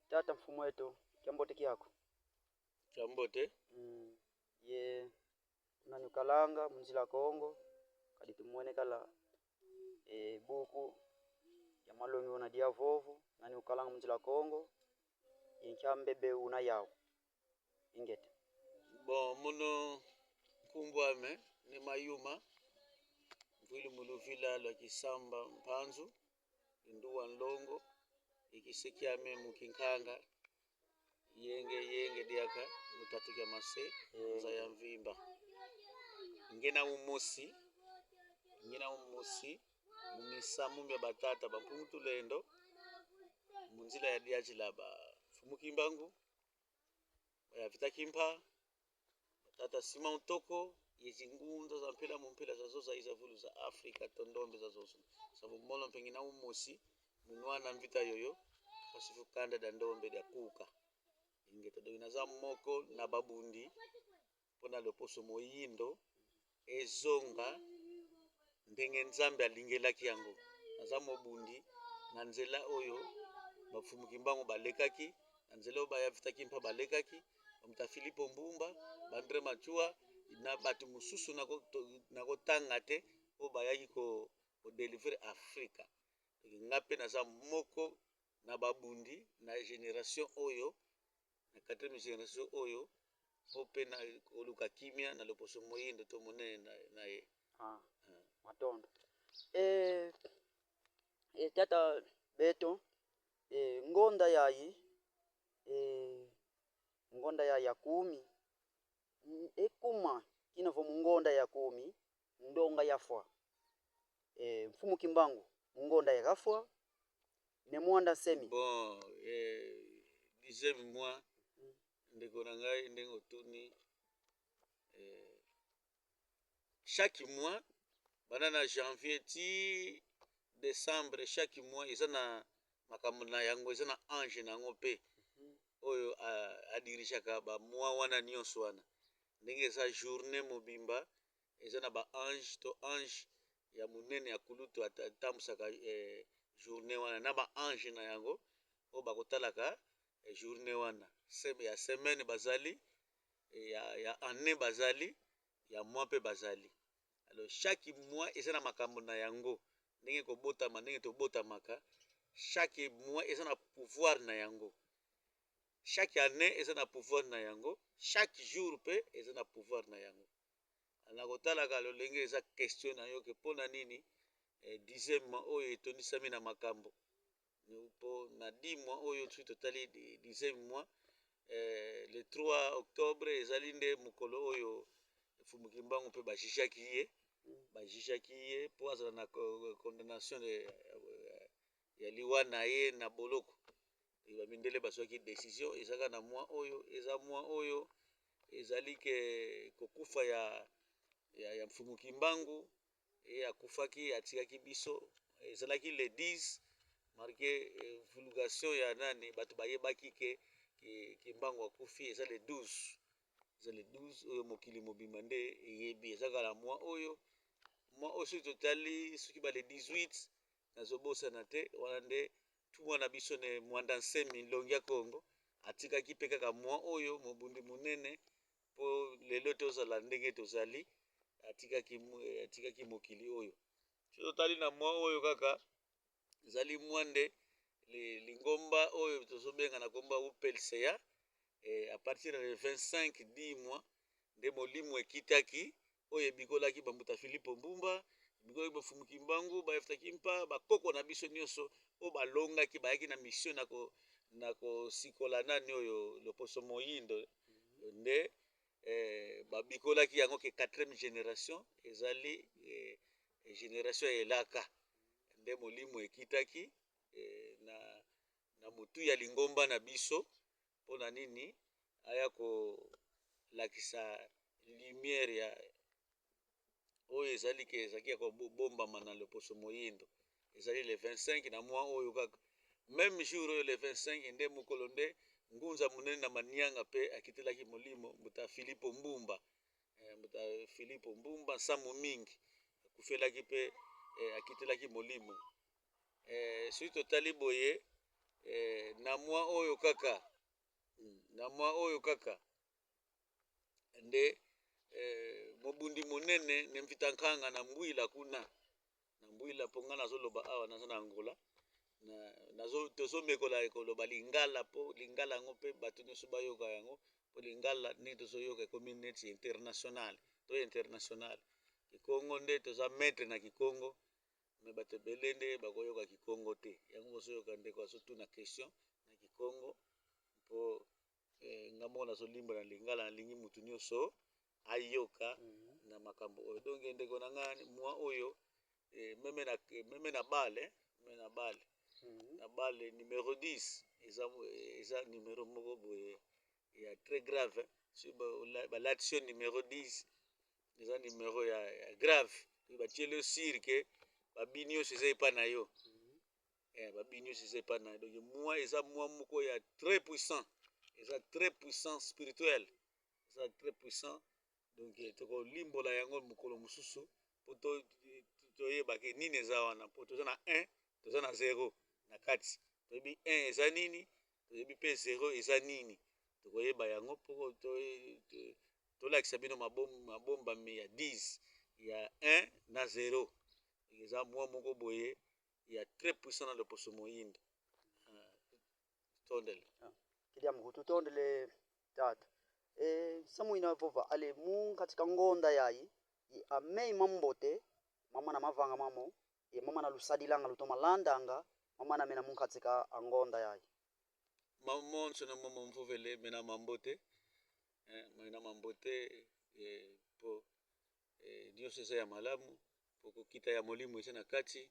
Tata mfumu wetu kiambote kyako Kiambote ye unanyukalanga mzila Kongo kadi tumuone kala buku ya malongi una dia vovu nani ukalanga mzila Kongo yenkyambebe una yao ingete bon muno kumbwame ni mayuma mvili muluvila lwa kisamba mpanzu nduwa nlongo ikisekiame mukinkanga yenge diaka mutatu kya mase za ya mvimba ngena umusi mumisamu mya batata bampungutu lendo munzila ya diaji laba fumukimbangu ya vitakimpa batata sima utoko yezingunza za mpela mumpela za zoza izavulu za Afrika tondombe za zozo sabu molo pengina umusi munwana mvita yoyo pasifu kanda da ndombe da kuka ingeta do inaza moko na babundi pona loposo moyindo ezonga ndenge nzambe alingelaki yango naza mobundi na nzela oyo bafumukimbango balekaki na nzela oyo bayavitaki mpa balekaki bamuta Filipo Mbumba bandre machua na batu mususu nako tanga te o bayaki ko deliver Afrika ngape naza moko na babundi na generation oyo na 4e generation oyo ope na oluka kimia na loposo moyindo to monene na ye matondo tata beto ngonda yayi ngonda ya 10 ekuma kinavo mungonda ya 10 ndonga yafwa mfumu kimbangu mungonda ya gafwa ne mwanda semi bon 10e mois ndeko na ngai ndengo tuni chaque mois banana janvier ti décembre chaque mois izana makamuna yango izana ange nango pe oyo adirishaka ba mois wana nyonso wana ndenge za journée mobimba izana ba ange to ange ya munene ya kulutu atambusaka journée wana na ba ange na yango o bakotalaka journée wana ya semaine bazali ya année bazali ya mois pe bazali alors chaque mois ezana makambo na yango ndenge ko botama ndenge to botamaka chaque mois ezana pouvoir na yango chaque année ezana pouvoir na yango chaque jour pe ezana pouvoir na yango na kotalaka lolenge eza question na yo ke pona nini 10e mois oyo etondisami na makambo po na 10 mois oyo totali 10e mois le 3 octobre ezali nde mukolo oyo fumukimbangu pe bajishaki ye po azala na condamnation ya liwa na ye na boloko bamindele bazwaki décision ezaka na mois oyo eza mois oyo ezali ke kokufa ya mfumukimbangu akufaki atikaki biso ezalaki le 10 marqué vulgation ya nani bato bayebaki ke kimbangu akufi eza le 12 oyo mokili mobimba nde eyebi ezaka na mois oyo soki totali soki ba le 18 nazobosana te wana nde tumwana biso ne mwanda nsemi nlongi ya Kongo atikaki pe kaka mois oyo mobundi munene po lelo tozala ndenge tozali atikaki mokili oyo soki totali na mois oyo kaka ezali mwande lingomba oyo tozobenga na komba upelseya à partir de 25 10 mois nde molimo ekitaki oyo ebikolaki bamuta Filipo Mbumba ebikolaki bafumukimbangu bayafutaki mpa bakoko na biso nyonso oyo balongaki bayaki na mission na kosikola nani oyo loposo moyindo nde babikolaki yango ke 4e génération ezali génération ya elaka nde molimo ekitaki na mutu ya lingomba na biso pona nini aya kolakisa lumière ya oyo ezali ke ezalaki ya kobombama na loposo moyindo ezali le 25 na mois oyo kaka même jour oyo le 25 nde mokolo nde ngunza munene na manianga pe akitelaki molimo muta Filipo Mbumba nsambo mingi akufelaki pe akitelaki molimo soki totali boye na mwa oyo kaka nde mobundi monene nemvitankanga na mbwila kuna na mbwila mpo nga nazoloba awa naza na Angola tozomekola koloba lingala mpo lingala yango mpe bato nyonso bayoka yango mpo lingala ndenge tozoyoka ekomi neti international kikongo nde toza maître na kikongo me bato ebele nde bakoyoka kikongo te yango bozoyoka ndeko azotuna question na kikongo mpo nga moko nazolimba na lingala nalingi mutu nyonso ayoka na makambo oyo donc ndeko na nga mwa oyo meme na bale na bale numéro 10 eza numéro moko boye ya très grave si balati numéro 10 eza numéro ya grave batie le sirke babini nyonso eza epa na yo donc mwa eza mwa moko ya très puissant eza très puissant spirituel eza très puissant donc tokolimbola yango mokolo mosusu mpo toyebake nini eza wana mpo toza na 1 toza na 0 na kati toyebi 1 eza nini toyebi mpe 0 eza nini tokoyeba yango mpo tolakisa bino mabombami ya 10 ya 1 na 0 eza mwa moko boye ya très puissant na loposo moyindo tondele kidiamu tutondele tata samuina vova ale mu katika ngonda yayi amei mambote mama na mavanga mamo mama na lusadilanga lutoma landanga mama na mena mu katika ngonda yayi mamonso na mama mvuvele mena mambote po nyonso eza ya malamu po kokita ya molimo eza na kati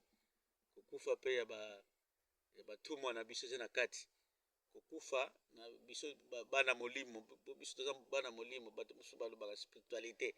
kokufa pe ya batumwa na biso eza na kati kokufa na biso bana molimo biso toza bana molimo bato mosusu balobaka spiritualité